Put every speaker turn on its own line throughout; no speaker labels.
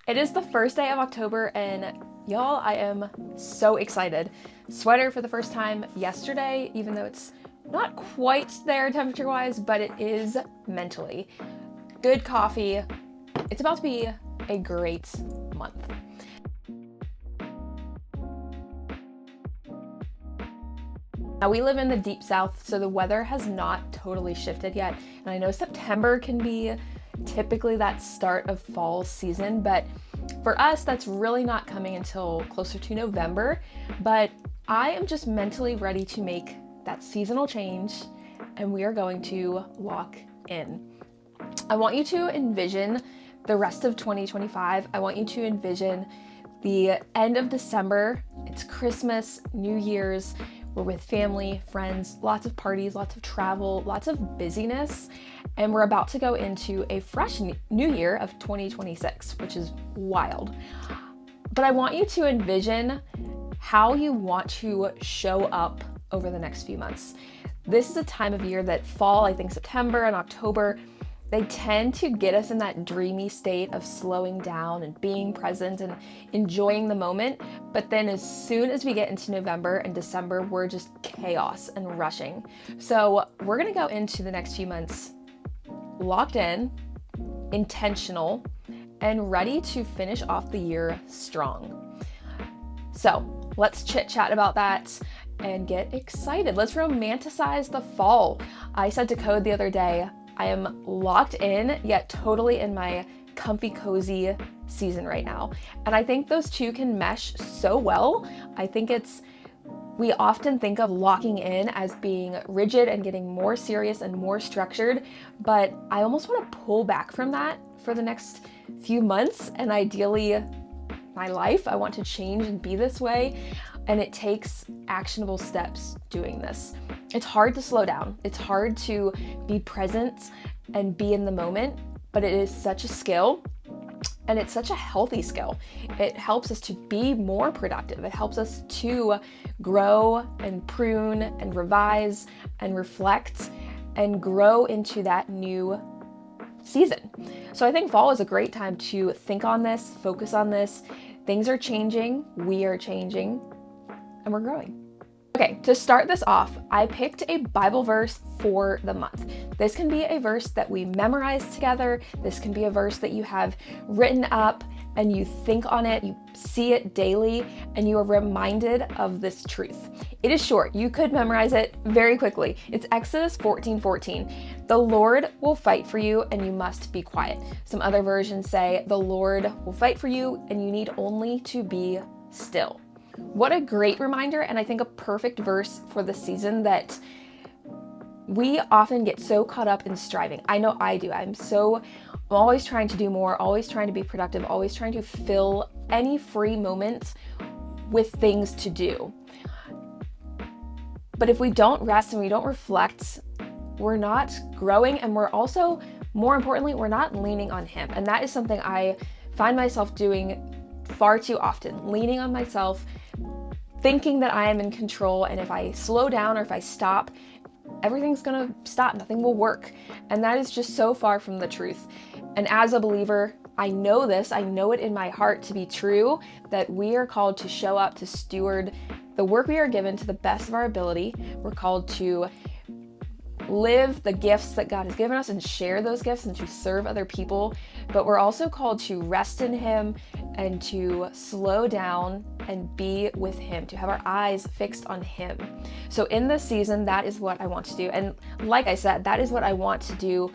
It is the first day of October and y'all, I am so excited. Sweater for the first time yesterday, even though it's not quite there temperature wise, but it is mentally. Good coffee. It's about to be a great month. Now we live in the deep south, so the weather has not totally shifted yet. And I know September can be typically that start of fall season, but for us, that's really not coming until closer to November. But I am just mentally ready to make that seasonal change, and we are going to lock in. I want you to envision the rest of 2025. I want you to envision the end of December. It's Christmas, New Year's. We're with family, friends, lots of parties, lots of travel, lots of busyness, and we're about to go into a fresh new year of 2026, which is wild. But I want you to envision how you want to show up over the next few months. This is a time of year that fall, I think September and October, they tend to get us in that dreamy state of slowing down and being present and enjoying the moment. But then as soon as we get into November and December, we're just chaos and rushing. So we're gonna go into the next few months locked in, intentional, and ready to finish off the year strong. So let's chit chat about that and get excited. Let's romanticize the fall. I said to Code the other day, I am locked in, yet totally in my comfy, cozy season right now. And I think those two can mesh so well. I think we often think of locking in as being rigid and getting more serious and more structured, but I almost want to pull back from that for the next few months, and ideally my life. I want to change and be this way, and it takes actionable steps doing this. It's hard to slow down. It's hard to be present and be in the moment, but it is such a skill, and it's such a healthy skill. It helps us to be more productive. It helps us to grow and prune and revise and reflect and grow into that new season. So I think fall is a great time to think on this, focus on this. Things are changing, we are changing, and we're growing. Okay, to start this off, I picked a Bible verse for the month. This can be a verse that we memorize together. This can be a verse that you have written up and you think on it, you see it daily, and you are reminded of this truth. It is short. You could memorize it very quickly. It's Exodus 14:14. The Lord will fight for you and you must be quiet. Some other versions say the Lord will fight for you and you need only to be still. What a great reminder, and I think a perfect verse for the season that we often get so caught up in striving. I know I do. I'm always trying to do more, always trying to be productive, always trying to fill any free moments with things to do. But if we don't rest and we don't reflect, we're not growing, and we're also, more importantly, we're not leaning on Him. And that is something I find myself doing far too often, leaning on myself, thinking that I am in control, and if I slow down or if I stop, everything's gonna stop, nothing will work. And that is just so far from the truth. And as a believer, I know this, I know it in my heart to be true, that we are called to show up, to steward the work we are given to the best of our ability. We're called to live the gifts that God has given us and share those gifts and to serve other people. But we're also called to rest in Him and to slow down and be with Him, to have our eyes fixed on Him. So in this season, that is what I want to do. And like I said, that is what I want to do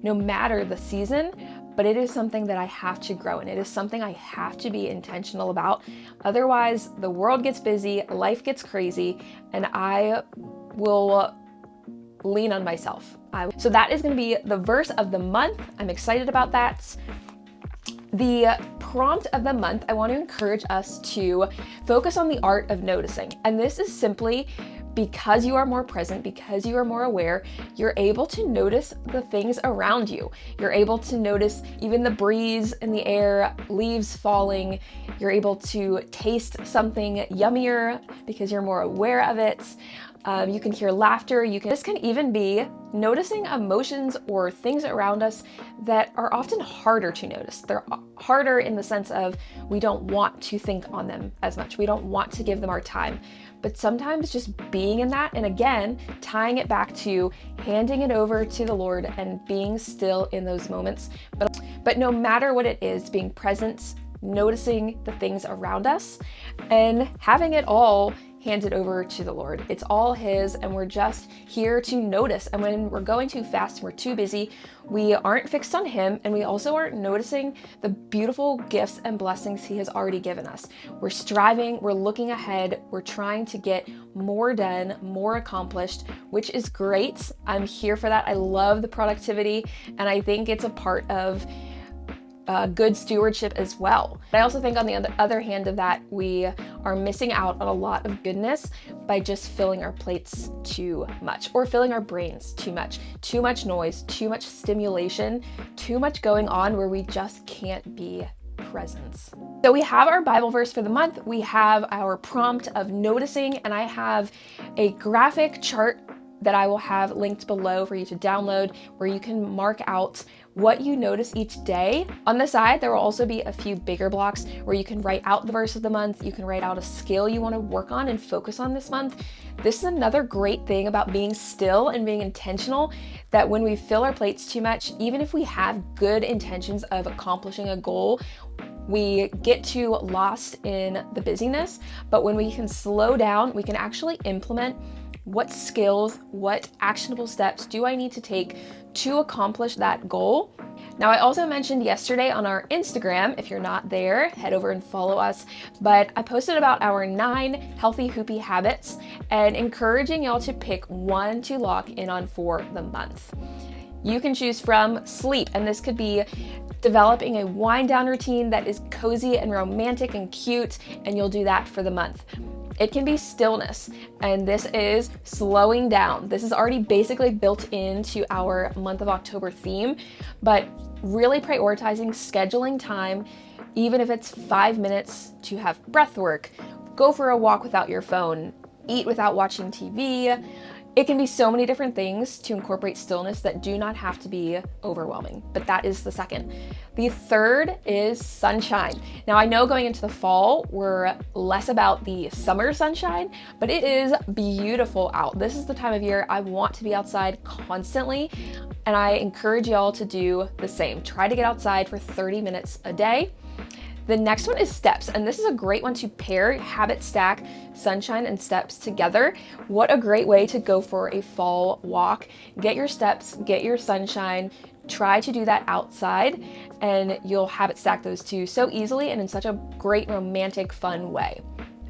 no matter the season, but it is something that I have to grow in. It is something I have to be intentional about. Otherwise, the world gets busy, life gets crazy, and I will lean on myself. So that is going to be the verse of the month. I'm excited about that. The prompt of the month, I want to encourage us to focus on the art of noticing. And this is simply because you are more present, because you are more aware, you're able to notice the things around you. You're able to notice even the breeze in the air, leaves falling. You're able to taste something yummier because you're more aware of it. You can hear laughter. This can even be noticing emotions or things around us that are often harder to notice. They're harder in the sense of we don't want to think on them as much. We don't want to give them our time. But sometimes just being in that, and again, tying it back to handing it over to the Lord and being still in those moments. But no matter what it is, being present, noticing the things around us, and having it all handed over to the Lord. It's all His, and we're just here to notice. And when we're going too fast and we're too busy, we aren't fixed on Him, and we also aren't noticing the beautiful gifts and blessings He has already given us. We're striving, we're looking ahead, we're trying to get more done, more accomplished, which is great. I'm here for that. I love the productivity, and I think it's a part of good stewardship as well. I also think on the other hand of that, we are missing out on a lot of goodness by just filling our plates too much, or filling our brains too much noise, too much stimulation, too much going on where we just can't be present. So we have our Bible verse for the month, we have our prompt of noticing, and I have a graphic chart that I will have linked below for you to download, where you can mark out what you notice each day. On the side, there will also be a few bigger blocks where you can write out the verse of the month, you can write out a skill you want to work on and focus on this month. This is another great thing about being still and being intentional, that when we fill our plates too much, even if we have good intentions of accomplishing a goal, we get too lost in the busyness. But when we can slow down, we can actually implement what skills, what actionable steps do I need to take to accomplish that goal. Now, I also mentioned yesterday on our Instagram, if you're not there, head over and follow us, but I posted about our 9 healthy hoopie habits and encouraging y'all to pick one to lock in on for the month. You can choose from sleep, and this could be developing a wind down routine that is cozy and romantic and cute, and you'll do that for the month. It can be stillness, and this is slowing down. This is already basically built into our month of October theme, but really prioritizing scheduling time, even if it's 5 minutes to have breath work, go for a walk without your phone, eat without watching TV. It can be so many different things to incorporate stillness that do not have to be overwhelming, but that is the second. The third is sunshine. Now, I know going into the fall, we're less about the summer sunshine, but it is beautiful out. This is the time of year I want to be outside constantly, and I encourage y'all to do the same. Try to get outside for 30 minutes a day. The next one is steps, and this is a great one to pair, habit stack sunshine and steps together. What a great way to go for a fall walk. Get your steps, get your sunshine, try to do that outside, and you'll habit stack those two so easily and in such a great, romantic, fun way.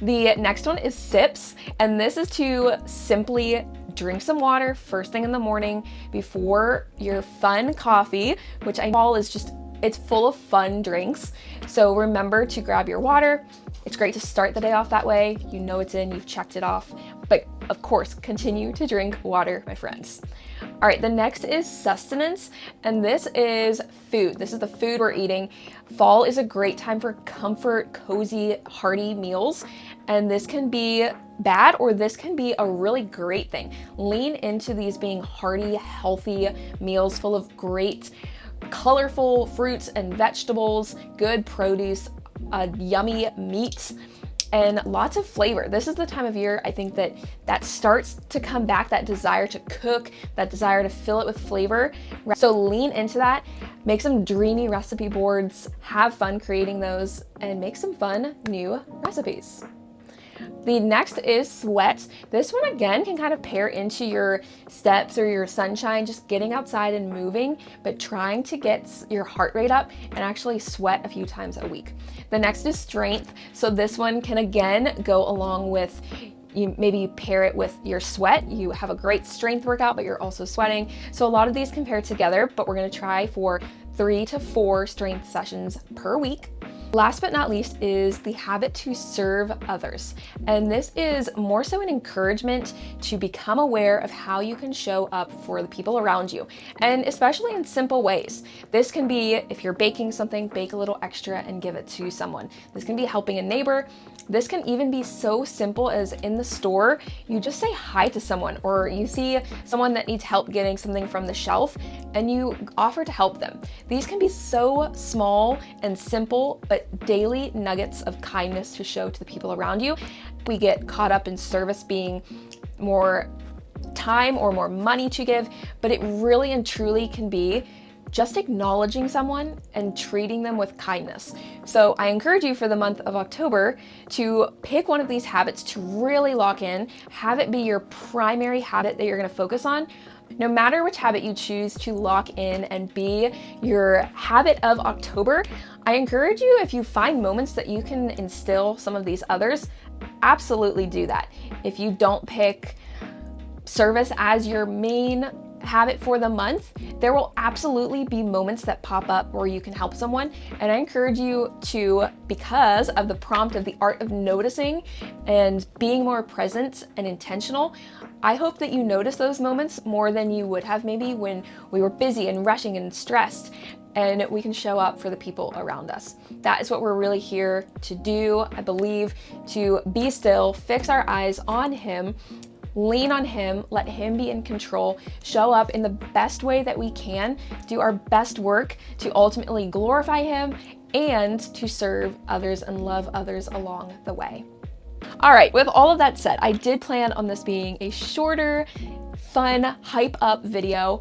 The next one is sips, and this is to simply drink some water first thing in the morning before your fun coffee, which I know is just, it's full of fun drinks. So remember to grab your water. It's great to start the day off that way. You know it's in, you've checked it off. But of course, continue to drink water, my friends. All right, the next is sustenance, and this is food. This is the food we're eating. Fall is a great time for comfort, cozy, hearty meals, and this can be bad or this can be a really great thing. Lean into these being hearty, healthy meals full of great colorful fruits and vegetables, good produce, yummy meat, and lots of flavor. This is the time of year I think that starts to come back, that desire to cook, that desire to fill it with flavor. So lean into that, make some dreamy recipe boards, have fun creating those, and make some fun new recipes. The next is sweat. This one again can kind of pair into your steps or your sunshine, just getting outside and moving, but trying to get your heart rate up and actually sweat a few times a week. The next is strength. So this one can again go along with, you maybe pair it with your sweat. You have a great strength workout, but you're also sweating. So a lot of these can pair together, but we're gonna try for 3 to 4 strength sessions per week. Last but not least is the habit to serve others. And this is more so an encouragement to become aware of how you can show up for the people around you, and especially in simple ways. This can be, if you're baking something, bake a little extra and give it to someone. This can be helping a neighbor. This can even be so simple as in the store, you just say hi to someone, or you see someone that needs help getting something from the shelf and you offer to help them. These can be so small and simple, but daily nuggets of kindness to show to the people around you. We get caught up in service being more time or more money to give, but it really and truly can be just acknowledging someone and treating them with kindness. So I encourage you for the month of October to pick one of these habits to really lock in, have it be your primary habit that you're gonna focus on. No matter which habit you choose to lock in and be your habit of October, I encourage you, if you find moments that you can instill some of these others, absolutely do that. If you don't pick service as your main habit for the month, there will absolutely be moments that pop up where you can help someone. And I encourage you to, because of the prompt of the art of noticing and being more present and intentional, I hope that you notice those moments more than you would have maybe when we were busy and rushing and stressed, and we can show up for the people around us. That is what we're really here to do, I believe, to be still, fix our eyes on Him, lean on Him, let Him be in control, show up in the best way that we can, do our best work to ultimately glorify Him and to serve others and love others along the way. All right, with all of that said, I did plan on this being a shorter, fun, hype up video,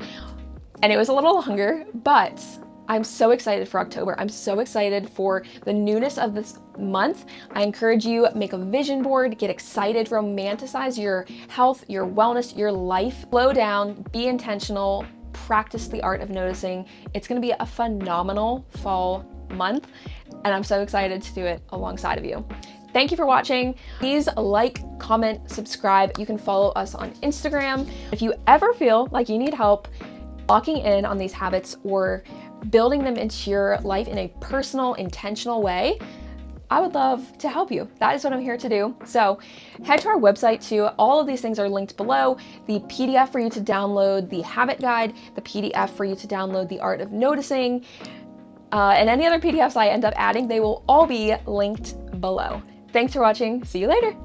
and it was a little longer, but I'm so excited for October. I'm so excited for the newness of this month. I encourage you, make a vision board, get excited, romanticize your health, your wellness, your life. Slow down, be intentional, practice the art of noticing. It's gonna be a phenomenal fall month, and I'm so excited to do it alongside of you. Thank you for watching. Please like, comment, subscribe. You can follow us on Instagram. If you ever feel like you need help locking in on these habits or building them into your life in a personal, intentional way, I would love to help you. That is what I'm here to do. So head to our website too. All of these things are linked below. The PDF for you to download the habit guide, the PDF for you to download the art of noticing, and any other PDFs I end up adding, they will all be linked below. Thanks for watching. See you later.